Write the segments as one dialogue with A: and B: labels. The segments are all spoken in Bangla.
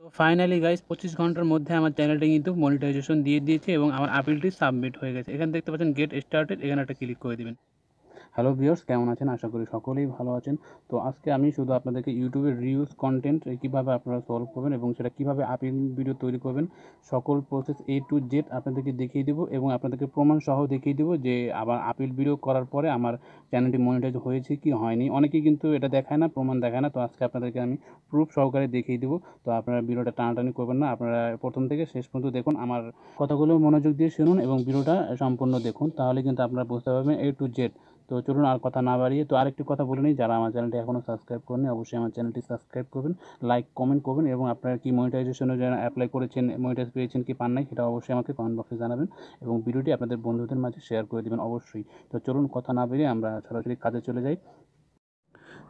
A: তো ফাইনালি গাইস 25 ঘন্টার মধ্যে আমার চ্যানেলটি কিন্তু মনিটাইজেশন দিয়ে দিয়েছে এবং আমার আপিলটি সাবমিট হয়ে গেছে। এখানে দেখতে পাচ্ছেন গেট স্টার্টেড, এখানে একটা ক্লিক করে দিবেন। হ্যালো ভিউয়ার্স, কেমন আছেন? আশা করি সকলেই ভালো আছেন। তো আজকে আমি শুধু আপনাদেরকে ইউটিউবের রিউজ কন্টেন্ট কীভাবে আপনারা সলভ করবেন এবং সেটা কীভাবে আপিল ভিডিও তৈরি করবেন, সকল প্রসেস A to Z আপনাদেরকে দেখিয়ে দেবো এবং আপনাদেরকে প্রমাণ সহ দেখিয়ে দেবো যে আবার আপিল ভিডিও করার পরে আমার চ্যানেলটি মনিটাইজ হয়েছে কি হয়নি। অনেকেই কিন্তু এটা দেখায় না, প্রমাণ দেখায় না। তো আজকে আপনাদেরকে আমি প্রুফ সহকারে দেখিয়ে দেবো। তো আপনারা ভিডিওটা টানাটানি করবেন না, আপনারা প্রথম থেকে শেষ পর্যন্ত দেখুন, আমার কথাগুলো মনোযোগ দিয়ে শুনুন এবং ভিডিওটা সম্পূর্ণ দেখুন, তাহলে কিন্তু আপনারা বুঝতে পারবেন A to Z। তো চলুন আর কথা না বাড়িয়ে, তো আরেকটি কথা বলে নিই, যারা আমার চ্যানেলটি এখনও সাবস্ক্রাইব করেনি অবশ্যই আমার চ্যানেলটি সাবস্ক্রাইব করবেন, লাইক কমেন্ট করবেন এবং আপনারা কি মনিটাইজেশনের জন্য অ্যাপ্লাই করেছেন, মনিটাইজ পেয়েছেন কি পান নাই, সেটা অবশ্যই আমাকে কমেন্ট বক্সে জানাবেন এবং ভিডিওটি আপনাদের বন্ধুদের মাঝে শেয়ার করে দেবেন অবশ্যই। তো চলুন কথা না বেরিয়ে আমরা সরাসরি কাজে চলে যাই।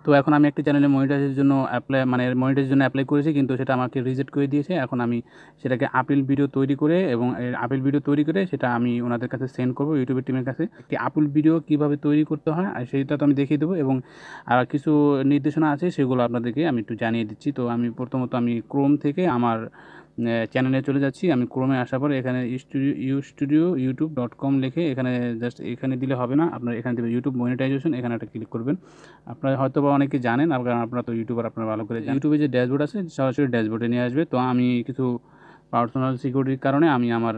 A: তো এখন আমি একটি চ্যানেলে মনিটাইজের জন্য মনিটাইজের জন্য অ্যাপ্লাই করেছি, কিন্তু সেটা আমাকে রিজেক্ট করে দিয়েছে। এখন আমি সেটাকে আপিল ভিডিও তৈরি করে এবং আপিল ভিডিও তৈরি করে সেটা আমি ওনাদের কাছে সেন্ড করবো, ইউটিউবের টিমের কাছে। একটি আপিল ভিডিও কীভাবে তৈরি করতে হয় আর সেইটা তো আমি দেখিয়ে দেবো এবং কিছু নির্দেশনা আছে সেগুলো আপনাদেরকে আমি একটু জানিয়ে দিচ্ছি। তো আমি প্রথমত ক্রোম থেকে আমার চ্যানেলে চলে যাচ্ছি। আমি ক্রোমে আসার পরে এখানে youtube.com লিখে এখানে জাস্ট এখানে দিলে হবে না, আপনার এখানে দেবেন ইউটিউব মনিটাইজেশন, এখানে একটা ক্লিক করবেন। আপনারা হয়তো বা অনেকে জানেন, কারণ আপনারা তো ইউটিউবার, আপনারা ভালো করে জানেন। ইউটিউবে যে ড্যাশবোর্ড আছে সরাসরি ড্যাশবোর্ডে নিয়ে আসবে। তো আমি কিছু পার্সোনাল সিকিউরিটির কারণে আমি আমার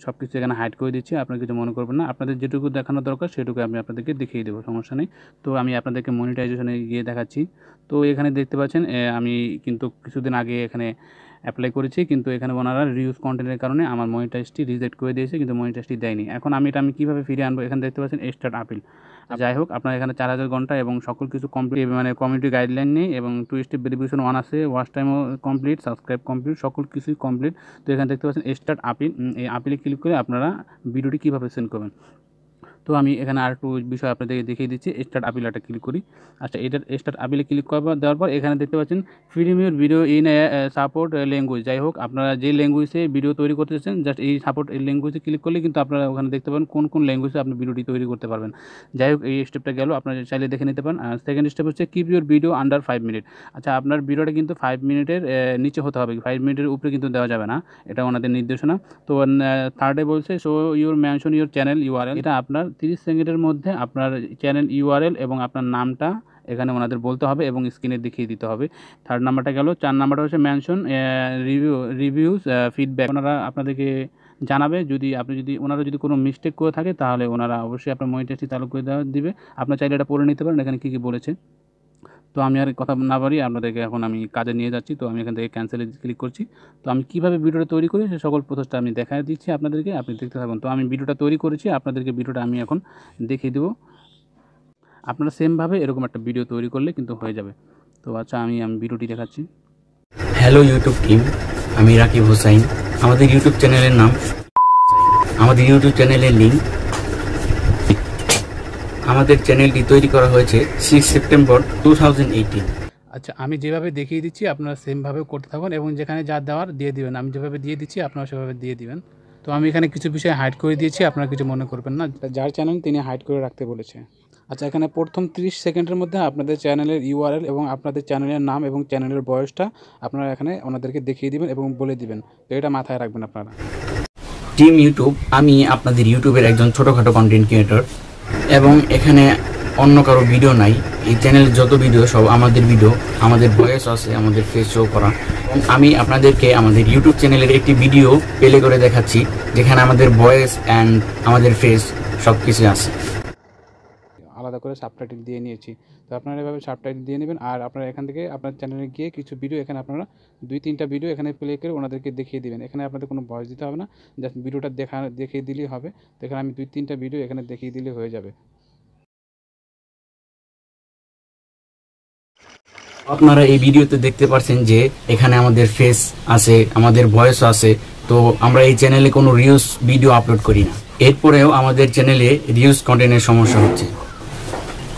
A: সব কিছু এখানে হাইড করে দিচ্ছি, আপনারা কিছু মনে করবেন না। আপনাদের যেটুকু দেখানো দরকার সেটুকু আমি আপনাদেরকে দেখিয়ে দেবো, সমস্যা নেই। তো আমি আপনাদেরকে মনিটাইজেশনে গিয়ে দেখাচ্ছি। তো এখানে দেখতে পাচ্ছেন আমি কিন্তু কিছুদিন আগে এখানে অ্যাপ্লাই করেছি, কিন্তু এখানে ওনারা রিউজ কন্টেন্টের কারণে আমার মনিটাইজটি রিজেক্ট করে দিয়েছে, কিন্তু মনিটাইজটি দেয়নি। এখন আমি কীভাবে ফিরিয়ে আনবো, এখানে দেখতে পাচ্ছেন স্টার্ট আপিল। যাই হোক, আপনার এখানে 4000 ঘন্টা এবং সকল কিছু কমপ্লিট, কমিউনিটি গাইডলাইন নেই এবং 2 স্টেপ ভেরিফিকেশন 1 আছে, ওয়াচ টাইমও কমপ্লিট, সাবস্ক্রাইব কমপ্লিট, সকল কিছুই কমপ্লিট। তো এখানে দেখতে পাচ্ছেন স্টার্ট আপিল, এই আপিলে ক্লিক করে আপনারা ভিডিওটি কীভাবে সেন্ড করবেন। তো আমি এখানে আরেকটু বিষয় আপনাদেরকে দেখিয়ে দিচ্ছি। স্টার্ট আপিল একটা ক্লিক করি। আচ্ছা, এটার স্টার্ট আপিলে ক্লিক দেওয়ার পর এখানে দেখতে পাচ্ছেন premier video in support language. যাই হোক, আপনারা যে ল্যাঙ্গুয়েজে ভিডিও তৈরি করতে চাচ্ছেন, জাস্ট এই সাপোর্ট এই ল্যাঙ্গুয়েজে ক্লিক করলে কিন্তু আপনারা ওখানে দেখতে পাবেন কোন কোন ল্যাঙ্গুয়েজে আপনি ভিডিওটি তৈরি করতে পারবেন। যাই হোক, এই স্টেপটা গেল, আপনারা চাইলে দেখে নিতে পারেন। আর সেকেন্ড স্টেপ হচ্ছে keep your video under 5 minute. আচ্ছা, আপনার ভিডিওটা কিন্তু 5 মিনিটের নিচে হতে হবে, 5 মিনিটের উপরে কিন্তু দেওয়া যাবে না, এটা ওনাদের নির্দেশনা। তো থার্ডে বলছে show your mention your channel URL. এটা আপনার 30 সেকেন্ডের মধ্যে আপনার চ্যানেল ইউআরএল এবং আপনার নামটা এখানে ওনাদের বলতে হবে এবং স্ক্রিনে দেখিয়ে দিতে হবে। থার্ড নাম্বারটা গেল। 4 নাম্বারটা হচ্ছে মেনশন রিভিউজ ফিডব্যাক। ওনারা আপনাদেরকে জানাবে যদি ওনারা যদি কোনো মিস্টেক করে থাকে, তাহলে ওনারা অবশ্যই আপনার মনিটাইজটি চালু করে দিবে। আপনার চাইলে এটা পড়ে নিতে পারেন এখানে কী কী বলেছে। তো আমি আর কথা না বাড়িয়ে আপনাদেরকে এখন আমি কাজে নিয়ে যাচ্ছি। তো আমি এখান থেকে ক্যান্সেলে ক্লিক করছি। তো আমি কীভাবে ভিডিওটা তৈরি করি সে সকল প্রসেসটা আমি দেখায় দিচ্ছি আপনাদেরকে, আপনি দেখতে থাকুন। তো আমি ভিডিওটা তৈরি করেছি, আপনাদেরকে ভিডিওটা আমি এখন দেখিয়ে দেবো। আপনারা সেমভাবে এরকম একটা ভিডিও তৈরি করলে কিন্তু হয়ে যাবে। তো আচ্ছা, আমি ভিডিওটি দেখাচ্ছি।
B: হ্যালো ইউটিউব টিম, আমি রাকিব হোসাইন। আমাদের ইউটিউব চ্যানেলের নাম, আমাদের ইউটিউব চ্যানেলের লিঙ্ক। আমাদের চ্যানেলটি তৈরি করা হয়েছে 6 সেপ্টেম্বর 2018।
A: আচ্ছা, আমি যেভাবে দেখিয়ে দিচ্ছি আপনারা সেমভাবে করতে থাকুন এবং যেখানে যা দেওয়ার দিয়ে দিবেন। আমি যেভাবে দিয়ে দিচ্ছি আপনারা সেভাবে দিয়ে দিবেন। তো আমি এখানে কিছু বিষয় হাইড করে দিয়েছি, আপনারা কিছু মনে করবেন না, যার চ্যানেল তিনি হাইড করে রাখতে বলেছে। আচ্ছা, এখানে প্রথম 30 সেকেন্ডের মধ্যে আপনাদের চ্যানেলের ইউআরএল এবং আপনাদের চ্যানেলের নাম এবং চ্যানেলের বয়সটা আপনারা এখানে ওনাদেরকে দেখিয়ে দিবেন এবং বলে দিবেন। তো এটা মাথায় রাখবেন আপনারা।
B: টিম ইউটিউব, আমি আপনাদের ইউটিউবের একজন ছোটোখাটো কন্টেন্ট ক্রিয়েটর এবং এখানে অন্য কারো ভিডিও নাই। এই চ্যানেলের যত ভিডিও সব আমাদের ভিডিও, আমাদের ভয়েস আছে, আমাদের ফেস শো করা। এবং আমি আপনাদেরকে আমাদের ইউটিউব চ্যানেলের একটি ভিডিও প্লে করে দেখাচ্ছি, যেখানে আমাদের ভয়েস অ্যান্ড আমাদের ফেস সব কিছু আছে।
A: আলাদা করে সাবটাইটেল দিয়ে নিয়েছি। তো আপনারা এভাবে সাবটাইটেল দিয়ে নেবেন। আর আপনারা এখান থেকে আপনার চ্যানেলে গিয়ে কিছু ভিডিও এখানে আপনারা 2-3টা ভিডিও এখানে প্লে করে ওনাদেরকে দেখিয়ে দেবেন। এখানে আপনাদের কোনো ভয়েস দিতে হবে না, জাস্ট ভিডিওটা দেখিয়ে দিলেই হবে। তো এখানে আমি 2-3টা ভিডিও এখানে দেখিয়ে দিলে হয়ে যাবে।
B: আপনারা এই ভিডিওতে দেখতে পাচ্ছেন যে এখানে আমাদের ফেস আছে, আমাদের ভয়েস আছে। তো আমরা এই চ্যানেলে কোনো রিউজ ভিডিও আপলোড করি না। এরপরেও আমাদের চ্যানেলে রিউজ কন্টেন্টের সমস্যা হচ্ছে।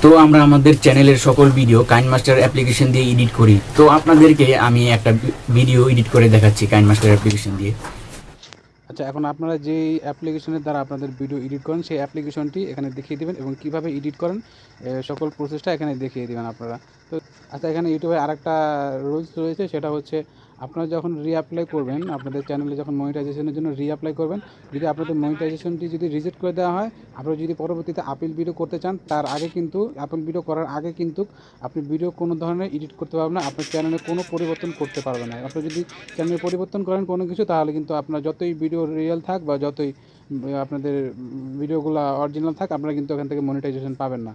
B: তো আমরা আমাদের চ্যানেলের সকল ভিডিও কাইনমাস্টার অ্যাপ্লিকেশন দিয়ে এডিট করি। তো আপনাদেরকে আমি একটা ভিডিও এডিট করে দেখাচ্ছি কাইনমাস্টার অ্যাপ্লিকেশন দিয়ে।
A: আচ্ছা, এখন আপনারা যেই অ্যাপ্লিকেশনের দ্বারা আপনাদের ভিডিও এডিট করেন সেই অ্যাপ্লিকেশনটি এখানে দেখিয়ে দেবেন এবং কীভাবে এডিট করেন সকল প্রসেসটা এখানে দেখিয়ে দেবেন আপনারা। তো আচ্ছা, এখানে ইউটিউবে আরেকটা রুলস রয়েছে, সেটা হচ্ছে আপনারা যখন রিঅ্যাপ্লাই করবেন, আপনাদের চ্যানেলে যখন মনিটাইজেশনের জন্য রিঅ্যাপ্লাই করবেন, যদি আপনাদের মনিটাইজেশনটি যদি রিজেক্ট করে দেওয়া হয়, আপনারা যদি পরবর্তীতে আপিল ভিডিও করতে চান, তার আগে কিন্তু আপিল ভিডিও করার আগে কিন্তু আপনি ভিডিও কোনো ধরনের এডিট করতে পারবেন না, আপনার চ্যানেলে কোনো পরিবর্তন করতে পারবেন না। আপনি যদি চ্যানেলে পরিবর্তন করেন কোনো কিছু, তাহলে কিন্তু আপনার যতই ভিডিও রিয়েল থাক বা যতই আপনাদের ভিডিওগুলো অরিজিনাল থাক, আপনারা কিন্তু ওখান থেকে মনিটাইজেশন পাবেন না।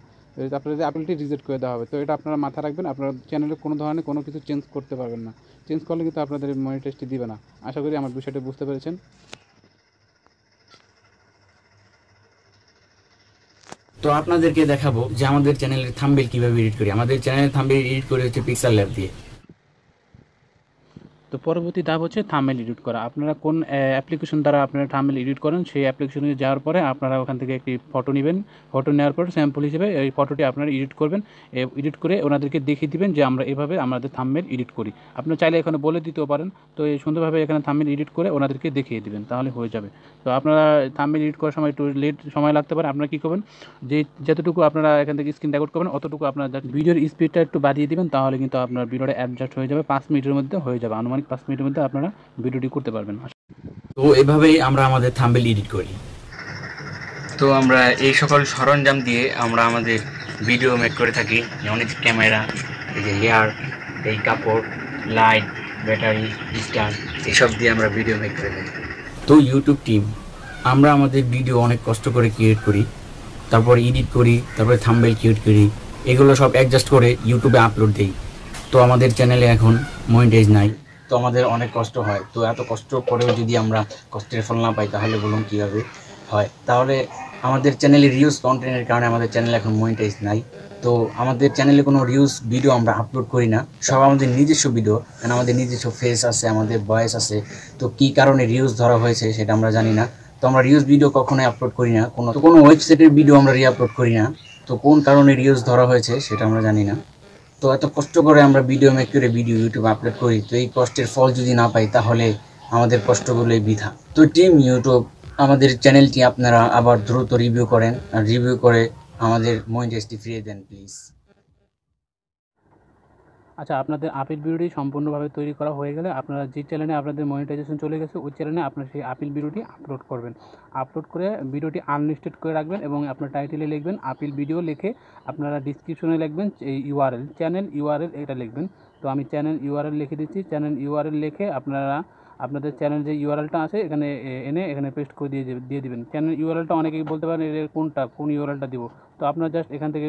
A: আপনার যদি আপিলটি রিজেক্ট করে দেওয়া হবে, তো এটা আপনারা মাথায় রাখবেন। আপনার চ্যানেলে কোনো ধরনের কোনো কিছু চেঞ্জ করতে পারবেন না, চেঞ্জ করলে কিন্তু আপনাদের মনিটাইজটি দিবে না। আশা করি আমার বিষয়টা বুঝতে পেরেছেন।
B: তো আপনাদেরকে দেখাবো যে আমাদের চ্যানেলের থাম্বনেল কিভাবে এডিট করি। আমাদের চ্যানেলের থাম্বনেল এডিট করে হচ্ছে পিক্সেল ল্যাব দিয়ে।
A: তো পরবর্তী ধাপ হচ্ছে থাম্বনেল এডিট করা। আপনারা কোন অ্যাপ্লিকেশন দ্বারা আপনারা থাম্বনেল এডিট করেন, সেই অ্যাপ্লিকেশনে যাওয়ার পরে আপনারা ওখান থেকে একটি ফটো নেবেন। ফটো নেওয়ার পর স্যাম্পল হিসেবে এই ফটোটি আপনারা এডিট করবেন। এডিট করে ওনাদেরকে দেখিয়ে দিবেন যে আমরা এভাবে আমাদের থাম্বনেল এডিট করি। আপনারা চাইলে এখানে বলে দিতেও পারেন। তো এই সুন্দরভাবে এখানে থাম্বনেল এডিট করে ওনাদেরকে দেখিয়ে দিবেন, তাহলে হয়ে যাবে। তো আপনারা থাম্বনেল এডিট করার সময় একটু লেট সময় লাগতে পারে। আপনারা কী করবেন, যে যতটুকু আপনারা এখান থেকে স্ক্রিন রেকর্ড করবেন, অতটুকু আপনার ভিডিওর স্পিডটা একটু বাড়িয়ে দিবেন, তাহলে কিন্তু আপনার ভিডিওটা অ্যাডজাস্ট হয়ে যাবে। 5 মিনিটের মধ্যে হয়ে যাবে, আনুমানিক 5 মিনিটের মধ্যে আপনারা ভিডিওটি করতে পারবেন।
B: তো এভাবেই আমরা আমাদের থাম্বনেল এডিট করি। তো আমরা এই সকল সরঞ্জাম দিয়ে আমরা আমাদের ভিডিও মেক করে থাকি, যেমন এই ক্যামেরা, এই যে হেয়ার, এই কাপড়, লাইট, ব্যাটারি, স্ট্যান্ড, এসব দিয়ে আমরা ভিডিও মেক করে থাকি। তো ইউটিউব টিম আমরা আমাদের ভিডিও অনেক কষ্ট করে ক্রিয়েট করি, তারপর এডিট করি, তারপরে থাম্বনেল ক্রিয়েট করি, এগুলো সব অ্যাডজাস্ট করে ইউটিউবে আপলোড দিই। তো আমাদের চ্যানেলে এখন মনিটাইজ নাই, তো আমাদের অনেক কষ্ট হয়। তো এত কষ্ট করেও যদি আমরা কষ্টের ফল না পাই, তাহলে বলুন কীভাবে হয়? তাহলে আমাদের চ্যানেলে রিউজ কন্টেন্টের কারণে আমাদের চ্যানেলে এখন মনিটাইজ নাই। তো আমাদের চ্যানেলে কোনো রিউজ ভিডিও আমরা আপলোড করি না, সব আমাদের নিজস্ব ভিডিও, কারণ আমাদের নিজস্ব ফেস আছে, আমাদের ভয়েস আছে। তো কী কারণে রিউজ ধরা হয়েছে সেটা আমরা জানি না। তো আমরা রিউজ ভিডিও কখনোই আপলোড করি না, কোনো ওয়েবসাইটের ভিডিও আমরা রিআপলোড করি না। তো কোন কারণে রিউজ ধরা হয়েছে সেটা আমরা জানি না। তো এত কষ্ট করে আমরা ভিডিও মেক করে ভিডিও ইউটিউবে আপলোড করি, তো এই কষ্টের ফল যদি না পাই, তাহলে আমাদের কষ্টগুলোই বৃথা। তো টিম ইউটিউব, আমাদের চ্যানেলটি আপনারা আবার দ্রুত রিভিউ করেন, আর রিভিউ করে আমাদের মনিটাইজটি ফিরিয়ে দেন প্লিজ।
A: আচ্ছা, আপনাদের আপিল ভিডিওটি সম্পূর্ণভাবে তৈরি করা হয়ে গেলে আপনারা যে চ্যানেলে আপনাদের মনিটাইজেশন চলে গেছে, ওই চ্যানেলে আপনারা সেই আপিল ভিডিওটি আপলোড করবেন। আপলোড করে ভিডিওটি আনলিস্টেড করে রাখবেন এবং আপনার টাইটেলে লিখবেন আপিল ভিডিও, লিখে আপনারা ডিসক্রিপশনে লিখবেন এই ইউআরএল, চ্যানেল ইউআরএল এটা লিখবেন। তো আমি চ্যানেল ইউআরএল লিখে দিচ্ছি। চ্যানেল ইউআরএল লিখে আপনারা আপনাদের চ্যানেল যে ইউআরএলটা আছে এখানে এনে এখানে পেস্ট করে দিয়ে দিবেন। চ্যানেল ইউআরএলটা অনেকেই বলতে পারেন এর কোন ইউআরএলটা দিব। তো আপনারা জাস্ট এখান থেকে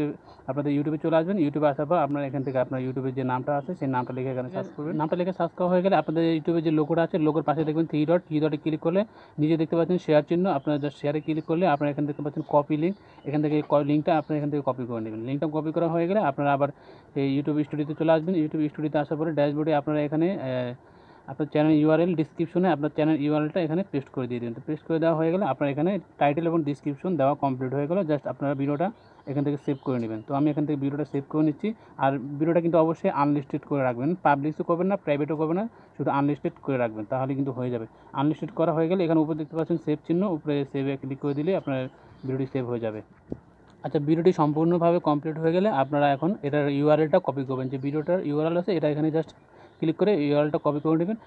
A: আপনাদের ইউটিউবে চলে আসবেন। ইউটিউবে আসার পর আপনারা এখান থেকে আপনার ইউটিউবের যে নামটা আছে সেই নামটা লিখে এখানে সার্চ করবেন। নামটা লিখে সার্চ করা হয়ে গেলে আপনাদের ইউটিউবে যে লোগোটা আছে, লোগোর পাশে দেখবেন থ্রি ডটে ক্লিক করলে নিজে দেখতে পাচ্ছেন শেয়ার চিহ্ন। আপনারা জাস্ট শেয়ারে ক্লিক করলে আপনারা এখান দেখতে পাচ্ছেন কপি লিঙ্ক। এখান থেকে লিঙ্কটা আপনারা এখান থেকে কপি করে নেবেন। লিঙ্কটা কপি করা হয়ে গেলে আপনারা আবার এই ইউটিউব স্টুডিওতে চলে আসবেন। ইউটিউব স্টুডিওতে আসার পরে ড্যাশবোর্ডে আপনারা এখানে আপনার চ্যানেল ইউআরএল ডিসক্রিপশনে আপনার চ্যানেল ইউআরএলটা এখানে পেস্ট করে দিয়ে দেবেন। তো পেস্ট করে দেওয়া হয়ে গেলে আপনার এখানে টাইটেল এবং ডিসক্রিপশন দেওয়া কমপ্লিট হয়ে গেল। জাস্ট আপনারা ভিডিওটা এখান থেকে সেভ করে নেবেন। তো আমি এখান থেকে ভিডিওটা সেভ করে নিচ্ছি। আর ভিডিওটা কিন্তু অবশ্যই আনলিস্টেড করে রাখবেন, পাবলিশও করবেন না, প্রাইভেটও করবেন না, শুধু আনলিস্টেড করে রাখবেন, তাহলে কিন্তু হয়ে যাবে। আনলিস্টেড করা হয়ে গেলে এখানে উপরে দেখতে পাচ্ছেন সেভ চিহ্ন, উপরে সেভে ক্লিক করে দিলে আপনার ভিডিওটি সেভ হয়ে যাবে। আচ্ছা, ভিডিওটি সম্পূর্ণভাবে কমপ্লিট হয়ে গেলে আপনারা এখন এটার ইউআরএলটা কপি করবেন। যে ভিডিওটার ইউআরএল আছে এটা এখানে জাস্ট ক্লিক করে ইউআরএলটা কপি করে নেবেন।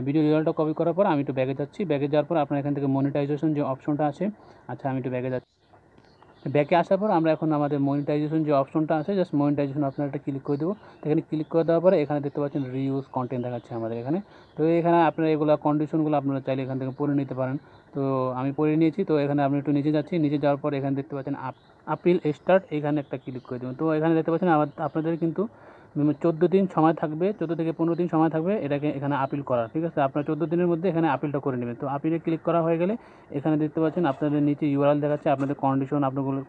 A: ভিডিও ইউআরএলটা কপি করার পর আমি একটু ব্যাগে যাচ্ছি। ব্যাগে যাওয়ার পর আপনার এখান থেকে মনিটাইজেশন যে অপশনটা আছে, আচ্ছা আমি একটু ব্যাগে যাচ্ছি। ব্যাকে আসার পর আমরা এখন আমাদের মনিটাইজেশন যে অপশনটা আছে, জাস্ট মনিটাইজেশন আপনারা একটা ক্লিক করে দেবো। এখানে ক্লিক করে দেওয়ার পরে এখানে দেখতে পাচ্ছেন রিউজ কন্টেন্ট দেখাচ্ছে আমাদের এখানে। তো এখানে আপনারা এগুলো কন্ডিশনগুলো আপনারা চাইলে এখান থেকে পড়ে নিতে পারেন। তো আমি পড়ে নিয়েছি। তো এখানে আপনি একটু নিচে যাচ্ছি, নিচে যাওয়ার পর এখানে দেখতে পাচ্ছেন আপিল স্টার্ট, এখানে একটা ক্লিক করে দেবেন। তো এখানে দেখতে পাচ্ছেন আপনাদের কিন্তু 14 দিন সময় থাকবে, 14 থেকে 15 দিন সময় থাকবে এটাকে এখানে আপিল করার। ঠিক আছে, আপনার 14 দিনের মধ্যে এখানে আপিলটা করে নেবেন। তো আপিলে ক্লিক করা হয়ে গেলে এখানে দেখতে পাচ্ছেন আপনাদের নিচে ইউআরএল দেখাচ্ছে, আপনাদের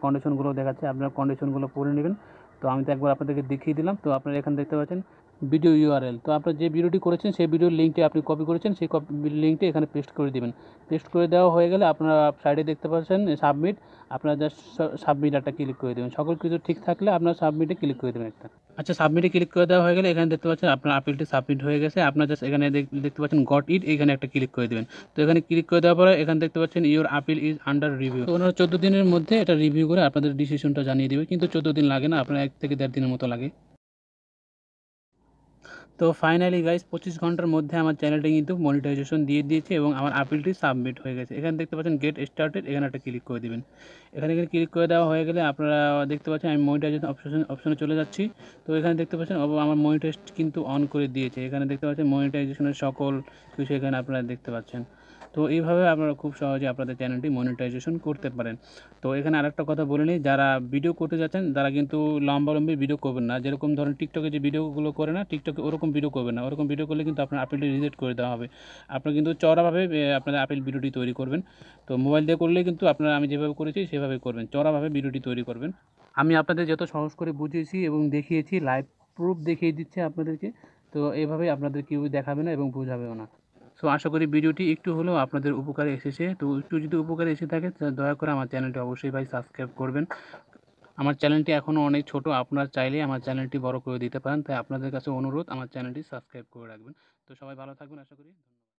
A: কন্ডিশনগুলো দেখাচ্ছে, আপনার কন্ডিশনগুলো পড়ে নেবেন। তো আমি তো একবার আপনাদেরকে দেখিয়ে দিলাম। তো আপনারা এখানে দেখতে পাচ্ছেন ভিডিও ইউআরএল। তো আপনার যে ভিডিওটি করেছেন সেই ভিডিওর লিঙ্কটি আপনি কপি করেছেন, সেই লিঙ্কটি এখানে পেস্ট করে দেবেন। পেস্ট করে দেওয়া হয়ে গেলে আপনারা সাইডে দেখতে পাচ্ছেন সাবমিট, আপনারা জাস্ট সাবমিট একটা ক্লিক করে দেবেন। সকল কিছু ঠিক থাকলে আপনার সাবমিটে ক্লিক করে দেবেন একটা। আচ্ছা, সাবমিটে ক্লিক করে দেওয়া হয়ে গেলে এখানে দেখতে পাচ্ছেন আপনার আপিলটি সাবমিট হয়ে গেছে। আপনার জাস্ট এখানে দেখতে পাচ্ছেন গট ইট, এখানে একটা ক্লিক করে দেবেন। তো এখানে ক্লিক করে দেওয়ার পরে এখানে দেখতে পাচ্ছেন your appeal is under review. তো ওনারা 14 দিনের মধ্যে এটা রিভিউ করে আপনাদের ডিসিশনটা জানিয়ে দেবে, কিন্তু 14 দিন লাগে না, আপনার 1 থেকে 1.5 দিনের মতো লাগে। তো ফাইনালি গাইস 25 ঘন্টার মধ্যে আমার চ্যানেলটি কিন্তু মনিটাইজেশন দিয়ে দিয়েছে এবং আমার আপিলটি সাবমিট হয়ে গেছে। এখানে দেখতে পাচ্ছেন গেট স্টার্টেড, এখানে একটা ক্লিক করে দিবেন। এখানে ক্লিক করে দেওয়া হয়ে গেলে আপনারা দেখতে পাচ্ছেন আমি মনিটাইজেশন অপশনে চলে যাচ্ছি। তো এখানে দেখতে পাচ্ছেন আমার মনিটাইজ কিন্তু অন করে দিয়েছে। এখানে দেখতে পাচ্ছেন মনিটাইজেশনের সকল কিছু এখানে আপনারা দেখতে পাচ্ছেন। তো এইভাবে আপনারা খুব সহজে আপনাদের চ্যানেলটি মনিটাইজেশন করতে পারেন। তো এখানে আরেকটা কথা বলে নিই, যারা ভিডিও করতে যাচ্ছেন তারা কিন্তু লম্বালম্বি ভিডিও করবেন না। যেরকম ধরেন টিকটকে যে ভিডিওগুলো করে না, টিকটকে ওরকম ভিডিও করবেন না। ওরকম ভিডিও করলে কিন্তু আপনার আপিলটি রিজেক্ট করে দেওয়া হবে। আপনার কিন্তু চওড়াভাবে আপনাদের আপিল ভিডিওটি তৈরি করবেন। তো মোবাইল দিয়ে করলে কিন্তু আপনারা আমি যেভাবে করেছি সেভাবে করবেন, চওড়াভাবে ভিডিওটি তৈরি করবেন। আমি আপনাদের যত সহজ করে বুঝিয়েছি এবং দেখিয়েছি, লাইভ প্রুফ দেখিয়ে দিচ্ছে আপনাদেরকে। তো এভাবেই আপনাদের কেউ দেখাবে না এবং বোঝাবেও না। সো আশা করি ভিডিওটি একটু হলেও আপনাদের উপকারে এসেছে। তো একটু যদি উপকারে এসে থাকে দয়া করে আমার চ্যানেলটি অবশ্যই ভাই সাবস্ক্রাইব করবেন। আমার চ্যানেলটি এখনও অনেক ছোট, আপনারা চাইলেই আমার চ্যানেলটি বড় করে দিতে পারেন। তাই আপনাদের কাছে অনুরোধ, আমার চ্যানেলটি সাবস্ক্রাইব করে রাখবেন। তো সবাই ভালো থাকবেন আশা করি।